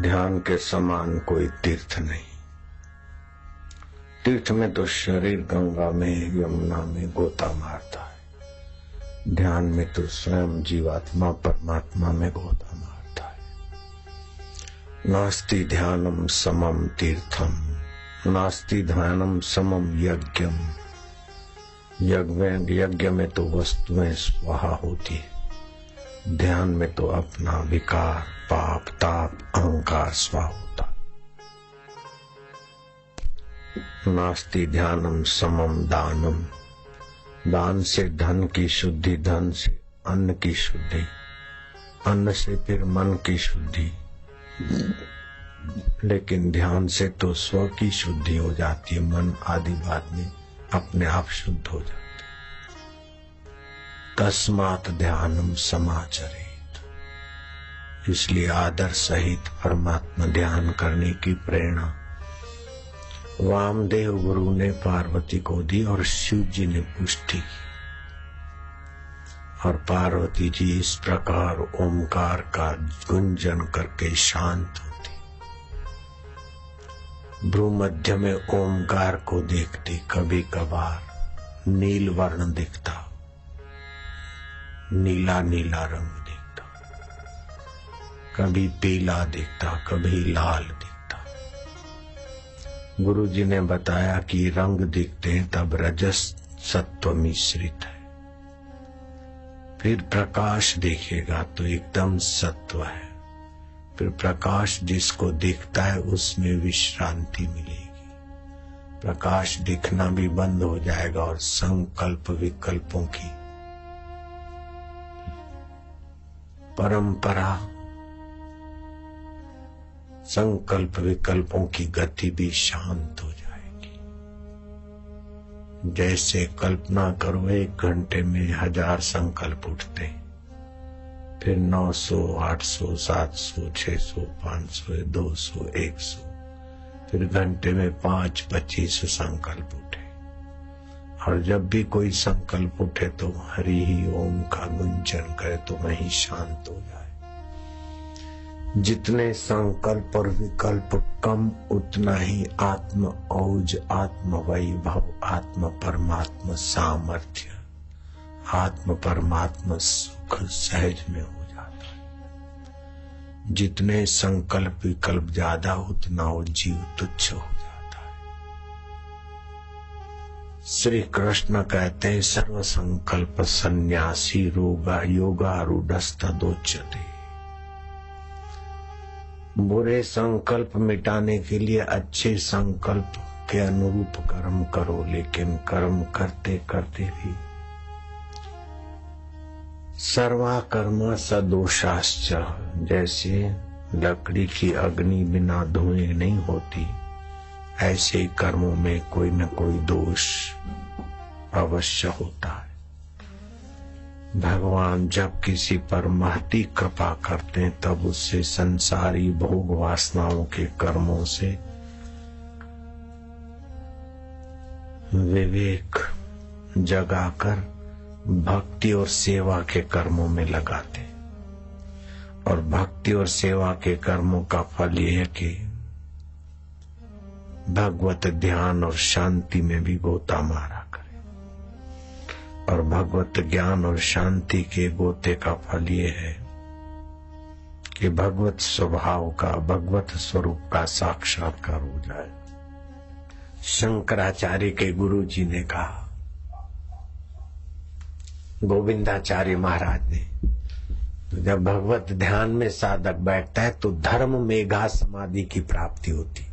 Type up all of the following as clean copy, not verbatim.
ध्यान के समान कोई तीर्थ नहीं। तीर्थ में तो शरीर गंगा में यमुना में गोता मारता है, ध्यान में तो स्वयं जीवात्मा परमात्मा में गोता मारता है। नास्ति ध्यानम समम तीर्थम, नास्ति ध्यानम समम यज्ञम। यज्ञ में तो वस्तुएं स्वाहा होती है, ध्यान में तो अपना विकार पाप ताप अहंकार स्वाहा होता। नास्ति ध्यानम समम दानम, दान से धन की शुद्धि, धन से अन्न की शुद्धि, अन्न से फिर मन की शुद्धि, लेकिन ध्यान से तो स्व की शुद्धि हो जाती है, मन आदि बाद में अपने आप शुद्ध हो जाते। तस्मात् ध्यानम समाचरेत, इसलिए आदर सहित परमात्मा ध्यान करने की प्रेरणा वामदेव गुरु ने पार्वती को दी और शिव जी ने पुष्टि की। और पार्वती जी इस प्रकार ओमकार का गुंजन करके शांत होती, भ्रूमध्य में ओमकार को देखती। कभी कभार नील वर्ण दिखता, नीला नीला रंग दिखता, कभी पीला दिखता, कभी लाल दिखता। गुरु जी ने बताया कि रंग दिखते हैं तब रजस सत्व मिश्रित है, फिर प्रकाश दिखेगा तो एकदम सत्व है, फिर प्रकाश जिसको दिखता है उसमें विश्रांति मिलेगी। प्रकाश दिखना भी बंद हो जाएगा और संकल्प विकल्पों की परंपरा, संकल्प विकल्पों की गति भी शांत हो जाएगी। जैसे कल्पना करो 1 घंटे में 1000 संकल्प उठते, फिर 900, 800, 700, 600, 500, 200, 100, फिर घंटे में 5-25 संकल्प उठे। और जब भी कोई संकल्प उठे तो हरि ही ओम का गुंजन करे तो वहीं शांत हो जाए। जितने संकल्प और विकल्प कम उतना ही आत्म औज, आत्म वैभव, आत्म परमात्मा सामर्थ्य, आत्म परमात्मा सुख सहज में हो जाता है। जितने संकल्प विकल्प ज्यादा उतना वो जीव तुच्छ हो जाता है। श्री कृष्ण कहते हैं सर्व संकल्प सन्यासी रोगा योगारूढ़स्तदोच्यते। बुरे संकल्प मिटाने के लिए अच्छे संकल्प के अनुरूप कर्म करो, लेकिन कर्म करते करते भी सर्वा कर्म सदोषाश्च, जैसे लकड़ी की अग्नि बिना धुएं नहीं होती, ऐसे ही कर्मों में कोई न कोई दोष अवश्य होता है। भगवान जब किसी पर महती कृपा करते हैं तब उससे संसारी भोग वासनाओं के कर्मों से विवेक जगाकर भक्ति और सेवा के कर्मों में लगाते। और भक्ति और सेवा के कर्मों का फल यह है कि भगवत ध्यान और शांति में भी गोता मारा करे। और भगवत ज्ञान और शांति के गोते का फल ये है कि भगवत स्वभाव का, भगवत स्वरूप का साक्षात्कार हो जाए। शंकराचार्य के गुरु जी ने कहा, गोविंदाचार्य महाराज ने, तो जब भगवत ध्यान में साधक बैठता है तो धर्म मेघा समाधि की प्राप्ति होती।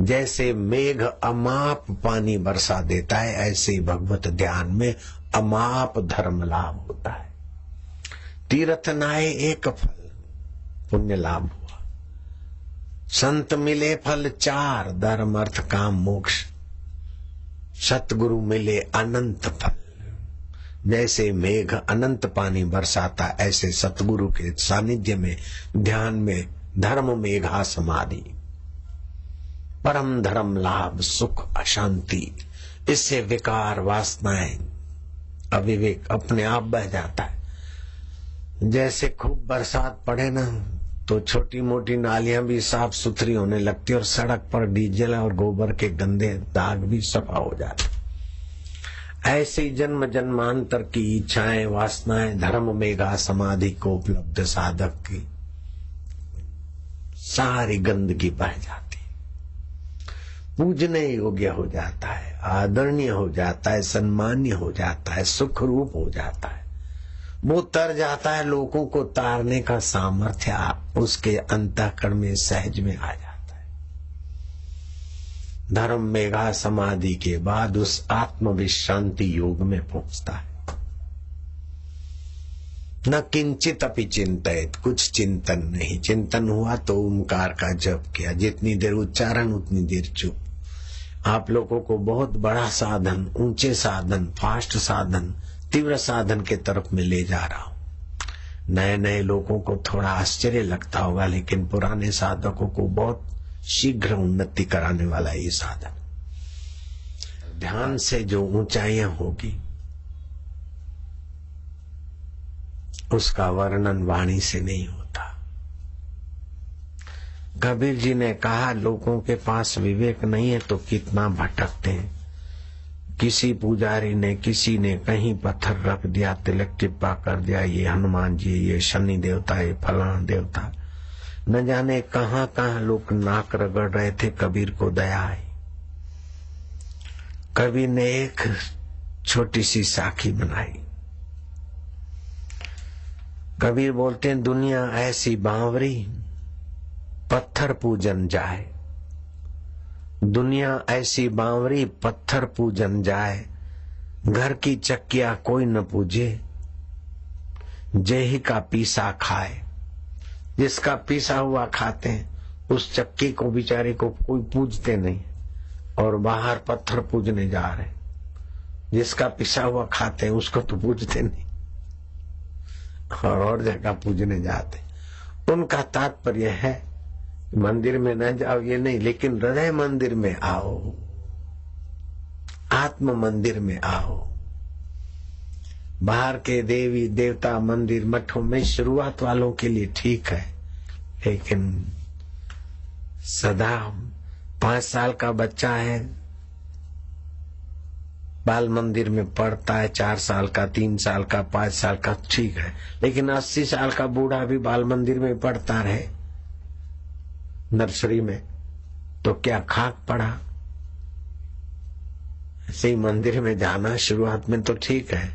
जैसे मेघ अमाप पानी बरसा देता है, ऐसे ही भगवत ध्यान में अमाप धर्म लाभ होता है। तीर्थ नाए एक फल, पुण्य लाभ हुआ। संत मिले फल 4, धर्म अर्थ काम मोक्ष। सतगुरु मिले अनंत फल। जैसे मेघ अनंत पानी बरसाता, ऐसे सतगुरु के सानिध्य में ध्यान में धर्म मेघा समाधि, परम धर्म लाभ, सुख अशांति। इससे विकार वासनाएं अविवेक अपने आप बह जाता है। जैसे खूब बरसात पड़े ना तो छोटी मोटी नालियां भी साफ सुथरी होने लगती और सड़क पर डीजल और गोबर के गंदे दाग भी सफा हो जाते। ऐसे ही जन्म जन्मांतर की इच्छाएं, वासनाएं धर्म मेघा समाधि को उपलब्ध साधक की सारी गंदगी बह जाती, पूजने योग्य हो जाता है, आदरणीय हो जाता है, सम्मान्य हो जाता है, सुख रूप हो जाता है। वो तर जाता है, लोगों को तारने का सामर्थ्य उसके अंतःकरण में सहज में आ जाता है। धर्म मेघा समाधि के बाद उस आत्म विश्रांति योग में पहुंचता है। न किंचित अपि चिंतित, कुछ चिंतन नहीं। चिंतन हुआ तो ओमकार का जप किया, जितनी देर उच्चारण उतनी देर चुप। आप लोगों को बहुत बड़ा साधन, ऊंचे साधन, फास्ट साधन, तीव्र साधन के तरफ में ले जा रहा हूं। नए नए लोगों को थोड़ा आश्चर्य लगता होगा, लेकिन पुराने साधकों को बहुत शीघ्र उन्नति कराने वाला ये साधन। ध्यान से जो ऊंचाइयां होगी उसका वर्णन वाणी से नहीं होता। कबीर जी ने कहा, लोगों के पास विवेक नहीं है तो कितना भटकते हैं। किसी पुजारी ने, किसी ने कहीं पत्थर रख दिया, तिलक टिप्पा कर दिया, ये हनुमान जी, ये शनि देवता, ये फलाना देवता, न जाने कहां कहां लोग नाक रगड़ रहे थे। कबीर को दया आई। कबीर ने एक छोटी सी साखी बनाई। कबीर बोलते हैं, दुनिया ऐसी बावरी पत्थर पूजन जाए, दुनिया ऐसी बावरी पत्थर पूजन जाए, घर की चक्किया कोई न पूजे, जेही का पीसा खाए। जिसका पीसा हुआ खाते हैं उस चक्की को बेचारे को कोई पूजते नहीं, और बाहर पत्थर पूजने जा रहे। जिसका पिसा हुआ खाते हैं उसको तो पूजते नहीं और जगह पूजने जाते। उनका तात्पर्य है मंदिर में न जाओ ये नहीं, लेकिन हृदय मंदिर में आओ, आत्म मंदिर में आओ। बाहर के देवी देवता मंदिर मठों में शुरुआत वालों के लिए ठीक है, लेकिन सदा 5 साल का बच्चा है बाल मंदिर में पढ़ता है, 4 साल का, 3 साल का, 5 साल का, ठीक है, लेकिन 80 साल का बूढ़ा भी बाल मंदिर में पढ़ता रहे नर्सरी में, तो क्या खाक पड़ा? ऐसे ही मंदिर में जाना शुरुआत में तो ठीक है,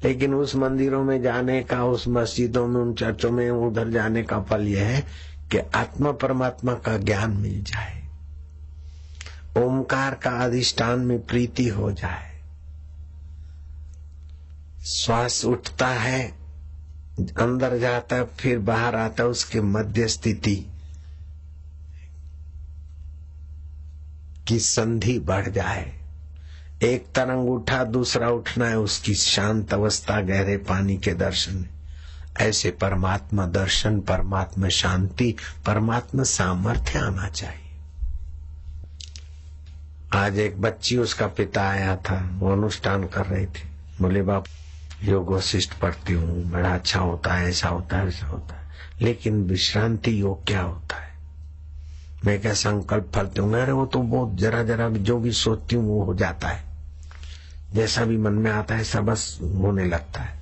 लेकिन उस मंदिरों में जाने का, उस मस्जिदों में, उन चर्चों में उधर जाने का फल यह है कि आत्मा परमात्मा का ज्ञान मिल जाए, ओमकार का अधिष्ठान में प्रीति हो जाए, श्वास उठता है, अंदर जाता है, फिर बाहर आता है, उसके मध्य स्थिति की संधि बढ़ जाए। एक तरंग उठा, दूसरा उठना है, उसकी शांत अवस्था, गहरे पानी के दर्शन। ऐसे परमात्मा दर्शन, परमात्मा शांति, परमात्मा सामर्थ्य आना चाहिए। आज एक बच्ची, उसका पिता आया था, वो अनुष्ठान कर रही थी। बोले बाप योग वशिष्ठ पढ़ती हूँ, बड़ा अच्छा होता है, ऐसा होता है, ऐसा होता है, लेकिन विश्रांति योग क्या होता है? मैं क्या संकल्प फलती हूँ? अरे वो तो बहुत जरा जरा जो भी सोचती हूँ वो हो जाता है, जैसा भी मन में आता है ऐसा बस होने लगता है,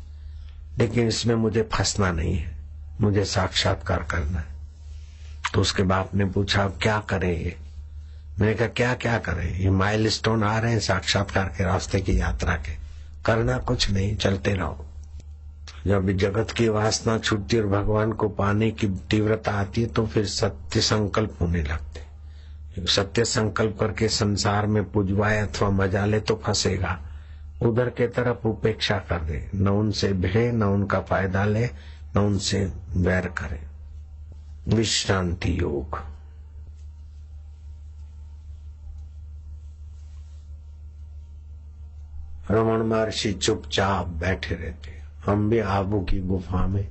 लेकिन इसमें मुझे फंसना नहीं है, मुझे साक्षात्कार करना है। तो उसके बाप ने पूछा अब क्या करें ये? मैंने कहा क्या क्या करें, ये माइलस्टोन आ रहे हैं साक्षात्कार के रास्ते की यात्रा के, करना कुछ नहीं, चलते रहो। जब जगत की वासना छूटती और भगवान को पाने की तीव्रता आती है तो फिर सत्य संकल्प होने लगते। सत्य संकल्प करके संसार में पुजवाए अथवा मजा ले तो फंसेगा, उधर के तरफ उपेक्षा कर दे, न उनसे भिड़े, न उनका फायदा ले, न उनसे वैर करे। विश्रांति योग। रमण महर्षि चुपचाप बैठे रहते। हम भी आबू की गुफा में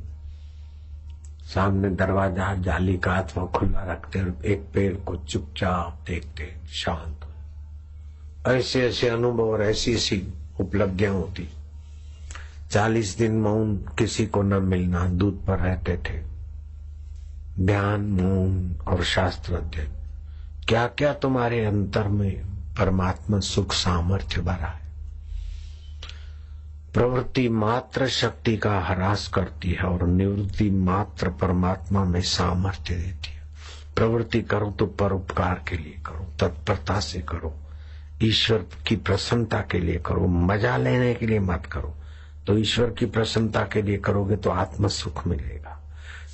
सामने दरवाजा जाली का अथवा खुला रखते और एक पेड़ को चुपचाप देखते, शांत। ऐसे ऐसे अनुभव और ऐसी ऐसी उपलब्धियां होती। 40 दिन मौन, किसी को न मिलना, दूध पर रहते थे। ध्यान, मौन और शास्त्र अध्ययन, क्या क्या तुम्हारे अंतर में परमात्मा सुख सामर्थ्य भरा है। प्रवृत्ति मात्र शक्ति का ह्रास करती है और निवृत्ति मात्र परमात्मा में सामर्थ्य देती है। प्रवृत्ति करो तो परोपकार के लिए करो, तत्परता से करो, ईश्वर की प्रसन्नता के लिए करो, मजा लेने के लिए मत करो। तो ईश्वर की प्रसन्नता के लिए करोगे तो आत्म सुख मिलेगा।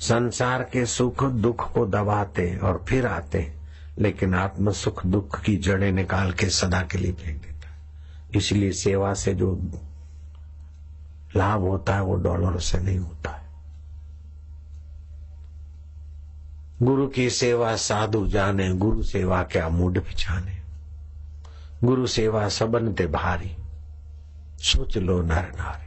संसार के सुख दुख को दबाते और फिर आते, लेकिन आत्म सुख दुख की जड़ें निकाल के सदा के लिए फेंक देता है। इसलिए सेवा से जो लाभ होता है वो डॉलर से नहीं होता है। गुरु की सेवा साधु जाने, गुरु सेवा क्या मूड बिछाने। गुरु सेवा सबन ते भारी, सोच लो नर नारी।